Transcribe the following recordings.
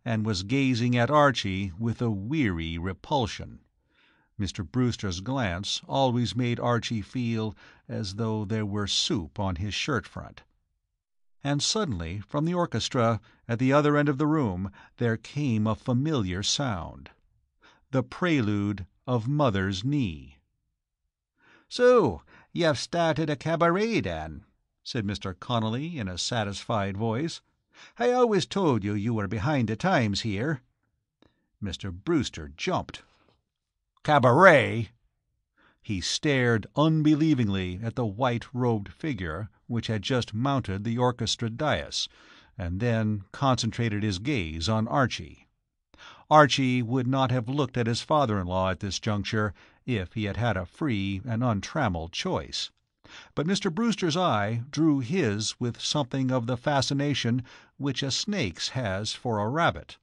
and was gazing at Archie with a weary repulsion. Mr. Brewster's glance always made Archie feel as though there were soup on his shirt-front. And suddenly, from the orchestra, at the other end of the room, there came a familiar sound. The prelude of Mother's Knee. "So, you've started a cabaret, then?" said Mr. Connolly in a satisfied voice. "I always told you you were behind the times here." Mr. Brewster jumped. "Cabaret?" He stared unbelievingly at the white-robed figure which had just mounted the orchestra dais, and then concentrated his gaze on Archie. Archie would not have looked at his father-in-law at this juncture if he had had a free and untrammeled choice. But Mr. Brewster's eye drew his with something of the fascination which a snake's has for a rabbit.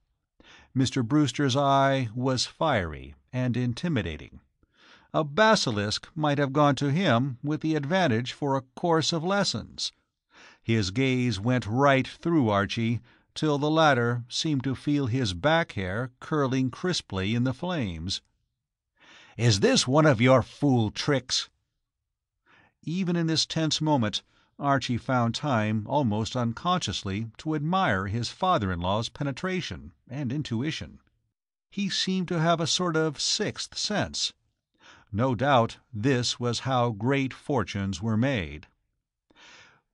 Mr. Brewster's eye was fiery and intimidating. A basilisk might have gone to him with the advantage for a course of lessons. His gaze went right through Archie, till the latter seemed to feel his back hair curling crisply in the flames. "Is this one of your fool tricks?" Even in this tense moment, Archie found time almost unconsciously to admire his father-in-law's penetration and intuition. He seemed to have a sort of sixth sense. No doubt this was how great fortunes were made.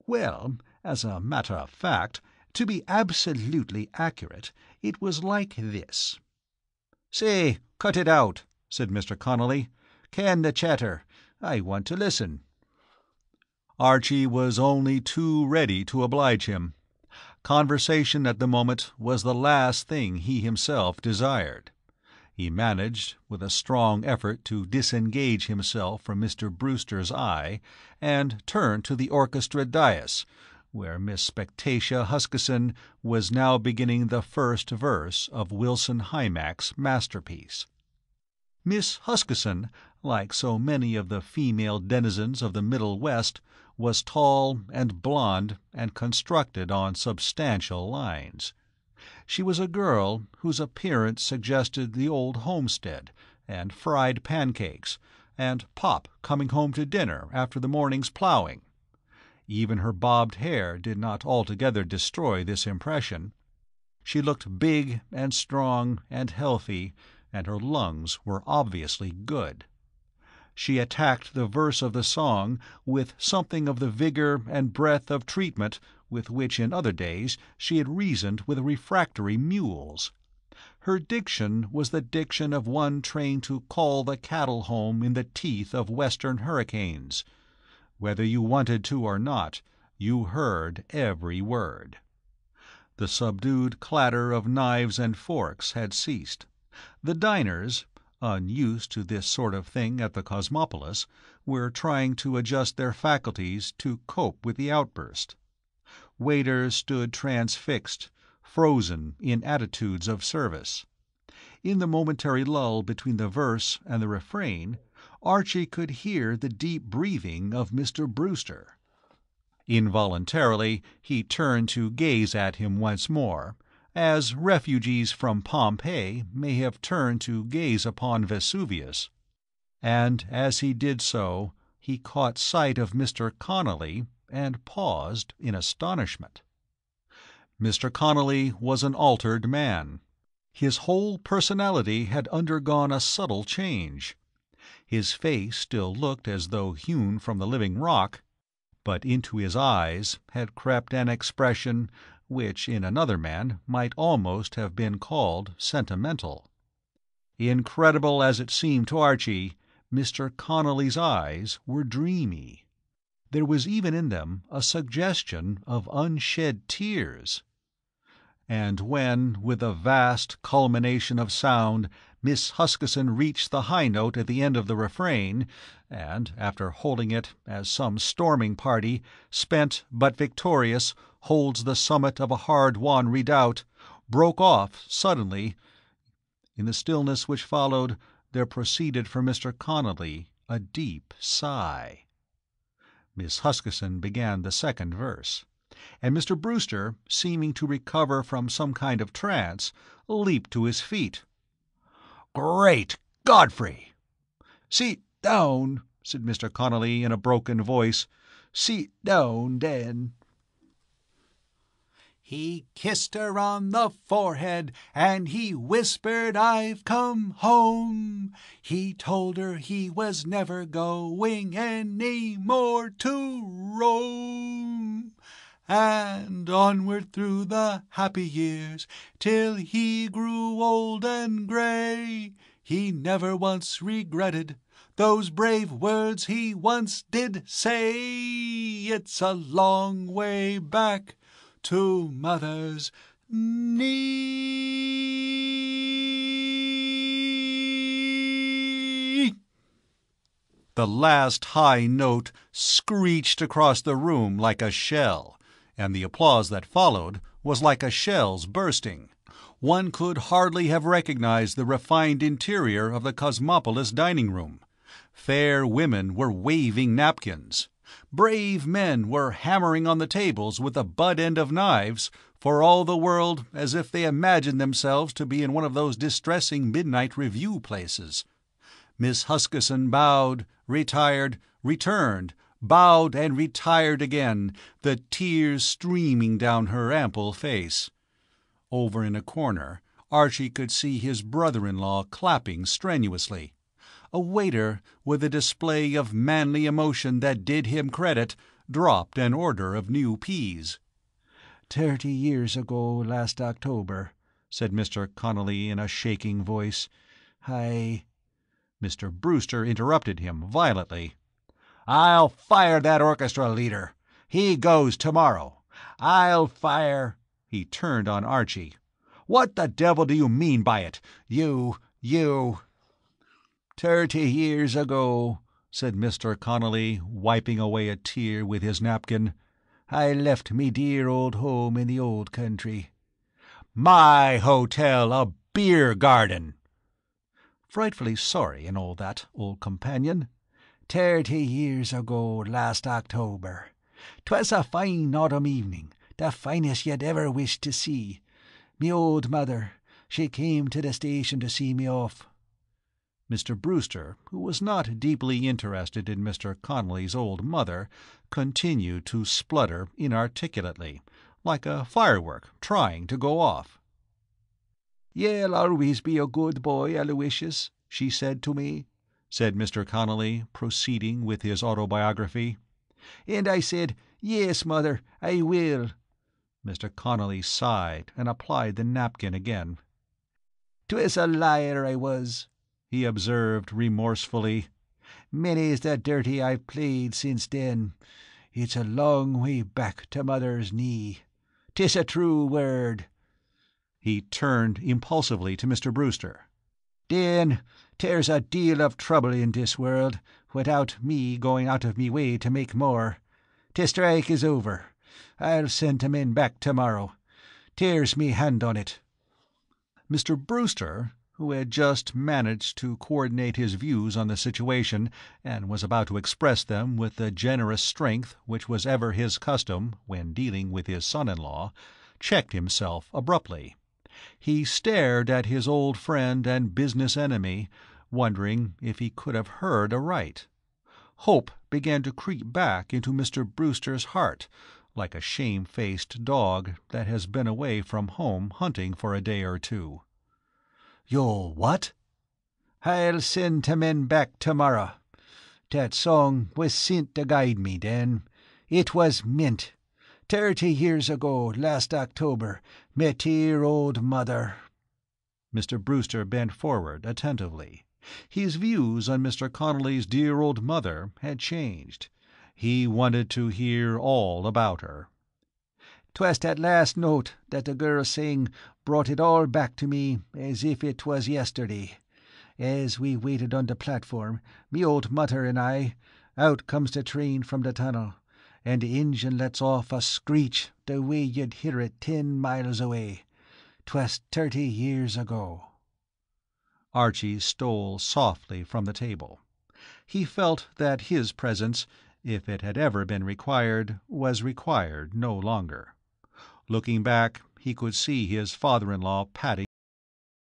"Well, as a matter of fact, to be absolutely accurate, it was like this." "Say, cut it out," said Mr. Connolly. "Can the chatter. I want to listen." Archie was only too ready to oblige him. Conversation at the moment was the last thing he himself desired. He managed, with a strong effort, to disengage himself from Mr. Brewster's eye, and turned to the orchestra dais, where Miss Spectacia Huskisson was now beginning the first verse of Wilson Hymack's masterpiece. Miss Huskisson, like so many of the female denizens of the Middle West, was tall and blonde and constructed on substantial lines. She was a girl whose appearance suggested the old homestead, and fried pancakes, and Pop coming home to dinner after the morning's ploughing. Even her bobbed hair did not altogether destroy this impression. She looked big and strong and healthy, and her lungs were obviously good. She attacked the verse of the song with something of the vigor and breadth of treatment with which in other days she had reasoned with refractory mules. Her diction was the diction of one trained to call the cattle home in the teeth of western hurricanes. Whether you wanted to or not, you heard every word. The subdued clatter of knives and forks had ceased. The diners, unused to this sort of thing at the Cosmopolis, were trying to adjust their faculties to cope with the outburst. Waiters stood transfixed, frozen in attitudes of service. In the momentary lull between the verse and the refrain, Archie could hear the deep breathing of Mr. Brewster. Involuntarily he turned to gaze at him once more, as refugees from Pompeii may have turned to gaze upon Vesuvius. And as he did so, he caught sight of Mr. Connolly and paused in astonishment. Mr. Connolly was an altered man. His whole personality had undergone a subtle change. His face still looked as though hewn from the living rock, but into his eyes had crept an expression which in another man might almost have been called sentimental. Incredible as it seemed to Archie, Mr. Connolly's eyes were dreamy. There was even in them a suggestion of unshed tears. And when, with a vast culmination of sound, Miss Huskisson reached the high note at the end of the refrain, and, after holding it as some storming party, spent but victorious, holds the summit of a hard-won redoubt, broke off suddenly, in the stillness which followed there proceeded from Mr. Connolly a deep sigh. Miss Huskisson began the second verse. and Mr. Brewster, seeming to recover from some kind of trance, leaped to his feet. "Great Godfrey!" "Sit down," said Mr. Connolly in a broken voice. "Sit down, then." He kissed her on the forehead, and he whispered, "I've come home." He told her he was never going any more to roam. And onward through the happy years, till he grew old and grey, he never once regretted those brave words he once did say. It's a long way back to mother's knee. The last high note screeched across the room like a shell, and the applause that followed was like a shell's bursting. One could hardly have recognized the refined interior of the Cosmopolis dining-room. Fair women were waving napkins. Brave men were hammering on the tables with the butt end of knives, for all the world as if they imagined themselves to be in one of those distressing midnight review places. Miss Huskisson bowed, retired, returned, bowed and retired again, the tears streaming down her ample face. Over in a corner, Archie could see his brother-in-law clapping strenuously. A waiter, with a display of manly emotion that did him credit, dropped an order of new peas. 30 years ago last October," said Mr. Connolly in a shaking voice. "I—" Mr. Brewster interrupted him violently. "I'll fire that orchestra leader. He goes tomorrow. I'll fire—" He turned on Archie. "What the devil do you mean by it? You— 30 years ago," said Mr. Connolly, wiping away a tear with his napkin, "I left me dear old home in the old country." "My hotel a beer garden!" "Frightfully sorry and all that, old companion." 30 years ago last October. 'Twas a fine autumn evening, the finest you'd ever wish to see. Me old mother, she came to the station to see me off." Mr. Brewster, who was not deeply interested in Mr. Connolly's old mother, continued to splutter inarticulately, like a firework trying to go off. "You'll always be a good boy, Aloysius," she said to me, said Mr. Connolly, proceeding with his autobiography. "And I said, 'Yes, mother, I will.'" Mr. Connolly sighed and applied the napkin again. "'Twas a liar I was," he observed remorsefully. "Many's the dirty I've played since then. It's a long way back to mother's knee. 'Tis a true word." He turned impulsively to Mr. Brewster. "Then there's a deal of trouble in this world, without me going out of me way to make more. The strike is over. I'll send the men back tomorrow. There's me hand on it." Mr. Brewster, who had just managed to coordinate his views on the situation and was about to express them with the generous strength which was ever his custom when dealing with his son-in-law, checked himself abruptly. He stared at his old friend and business enemy, wondering if he could have heard aright. Hope began to creep back into Mr. Brewster's heart, like a shame-faced dog that has been away from home hunting for a day or two. "You'll what?" "I'll send the men back tomorrow. That song was sent to guide me then. It was meant. 30 years ago last October, me dear old mother." Mr. Brewster bent forward attentively. His views on Mr. Connolly's dear old mother had changed. He wanted to hear all about her. "'Twas that last note that the girl sang brought it all back to me as if it was yesterday. As we waited on the platform, me old mother and I, out comes the train from the tunnel, and the engine lets off a screech the way you'd hear it 10 miles away. 'Twas 30 years ago." Archie stole softly from the table. He felt that his presence, if it had ever been required, was required no longer. Looking back, he could see his father-in-law patting